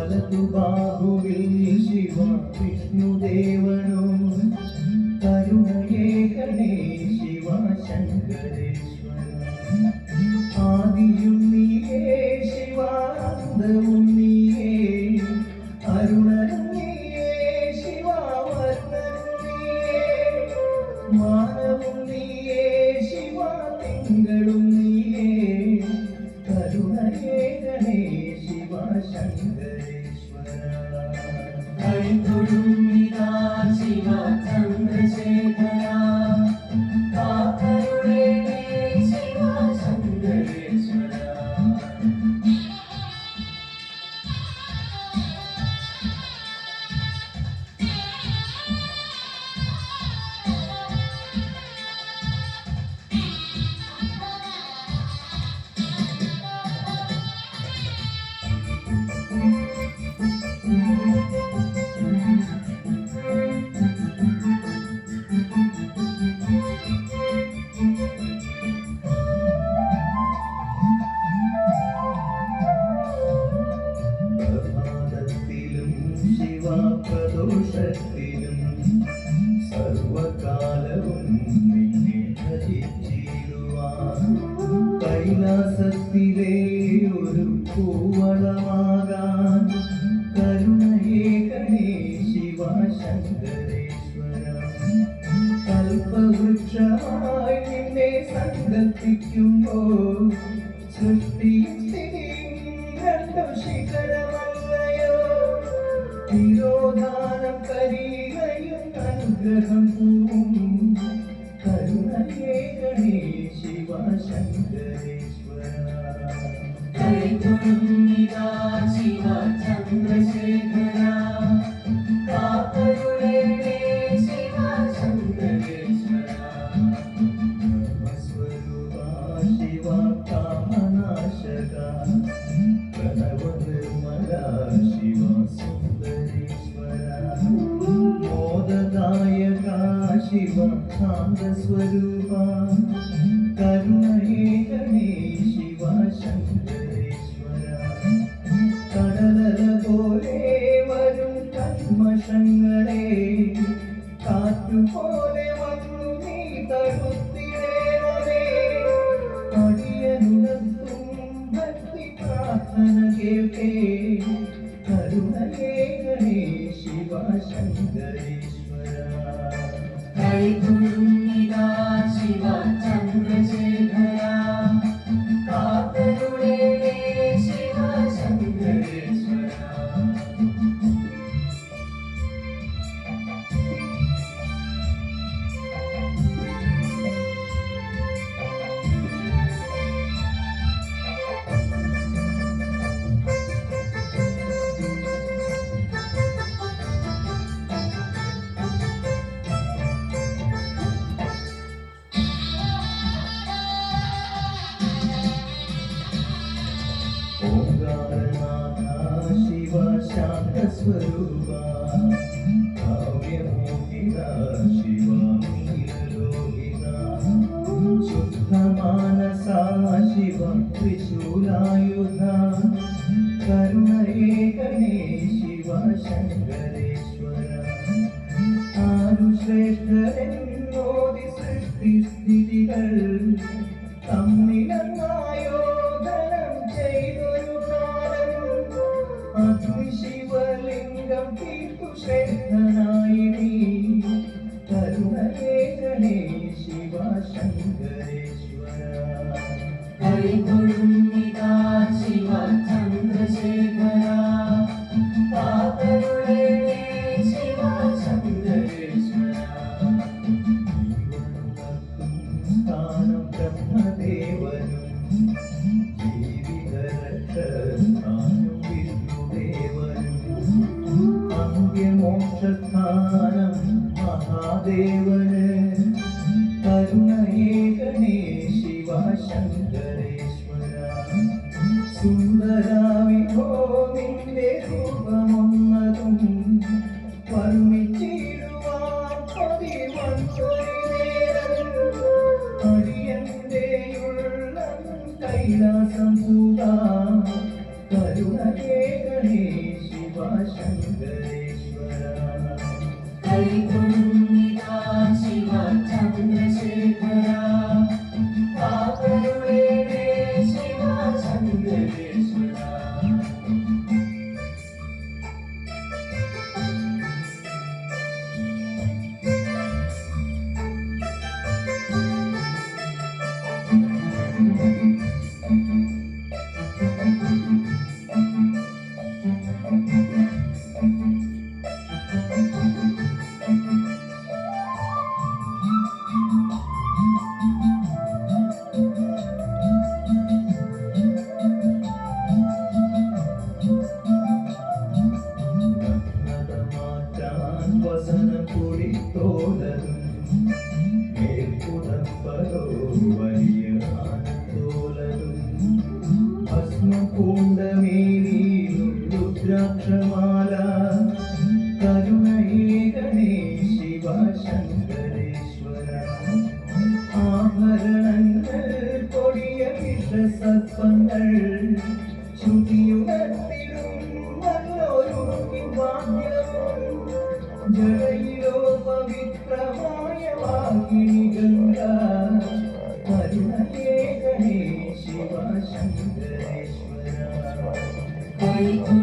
വലതു ബാഹുവിൽ ശിവ വിഷ്ണുദേവനും കരുണയേകനേ ശിവ ശങ്കരേശ്വര ആദിയും നീയേ ശിവാനന്ദവും നീയേ അരുണനും നീയേ ശിവാവർണ്ണനും നീയേ മാനവും നീയേ ശിവ തിങ്കളും നീയേ കരുണയേകനേ ശിവ ശങ്കരേശ്വര കൈതൊഴും നിതാ ശിവ ചന്ദ്രശേഖര കാക്കരുളേണേ ശിവ ശങ്കരേശ്വര പ്രഭാതത്തിലും ശിവപ്രദോഷത്തിലും സർവകാലവും നിന്നെ ഭജിച്ചിടുവാൻ കൈലാസത്തിലെ ഒരു പൂവളമാകാൻ കരുണയേകനേ ശിവ ശങ്കരേശ്വര കൽപ്പവൃക്ഷമായി നിന്നെ സങ്കൽപ്പിക്കുമ്പോൾ സൃഷ്ടിയും രണ്ടു ശിഖരമല്ലയോ തിരോധാനം കരികയും അനുഗ്രഹം പൂവും കരുണയേകനേ ശിവ ശങ്കരേശ്വര കൈതൊഴും നിതാ ശിവ ചന്ദ്രശേഖര കാക്കരുളേണേ ശിവ ശങ്കരേശ്വര ശിവ കാമനാശക പ്രണവനിർമ്മല ശിവ സുന്ദരീശ്വര മോദദായക ശിവ ശാന്തസ്വരൂപ കരുണയേകനേ ശിവ ശങ്കരേശ്വര കടലല പോലെ വരും കന്മഷങ്ങളെ കാറ്റുപോലെ വന്നു നീ തടുത്തിടേണമേ അടിയനുണർത്തും ഭക്തി പ്രാർത്ഥന കേൾക്കേ കരുണയേകനേ ശിവ ശങ്കരേശ്വര കൈതൊഴും നിതാ ശിവ ചന്ദ്രശേഖര കാക്കരുളേണേ ശിവ ശങ്കരേശ്വര ഓംകാരനാഥ ശിവ ശാന്തസ്വരൂപ കാവ്യമോഹിത ശിവ നീലലോഹിത ശുദ്ധമാനസ ശിവ ത്രിശൂലായുധ കരുണയേകനേ ശിവ ശങ്കരേശ്വര ആരു ശ്രേഷ്ഠരെന്നോതി സൃഷ്ടിസ്ഥിതികൾ തമ്മിലങ്ങായോധനം ചെയ്തൊരു കാലം അഗ്നിശിവലിംഗം തീർത്തു ശ്രേഷ്ഠനായി നീ കരുണയേകനേ ശിവ ശങ്കരേശ്വര കൈതൊഴും നിതാ ശിവ ചന്ദ്രശേഖര കാക്കരുളേണേ ശിവ ശങ്കരേശ്വര സ്ഥാനം ബ്രഹ്മദേവനും ജീവിതരക്ഷസ്ഥാനം വിഷ്ണുദേവനും അന്ത്യമോക്ഷസ്ഥാനം മഹാദേവന് കരുണയേകനേ ശിവ ശങ്കരേശ്വര സുന്ദരാവിഭോ നിന്റെ രൂപമൊന്നതും വർണ്ണിച്ചിടുവാൻ പതിവന്നൊരു നേരം അടിയന്റെയുള്ളം കൈലാസം പൂകാം കരുണയേകനേ ശിവ ശങ്കരേശ്വര കൈകൊണ്ടിതാ ശിവ ചന്ദ്രശേഖര കാവലുടേ ശിവ ചന്ദ്രേശ്വര മാറ്റാൻ വസനം കുടിത്തോലതും മേൽപ്പുതപ്പതോ വലിയ ആനത്തോലതും ഭസ്മം പൂണ്ടമേനിയിലും രുദ്രാക്ഷമാല കരുണയേകണേ ശിവ ശങ്കരേശ്വര ആഭരണങ്ങൾ കൊടിയ വിഷസർപ്പങ്ങൾ ശ്രുതിയുണർത്തിടും നല്ലൊരു വാദ്യവും ജടയിലോ പവിത്രമായ വാഹിനി ഗംഗ കരുണയേകണേ ശിവ ശങ്കരേശ്വര കൈകൊണ്ടിതാ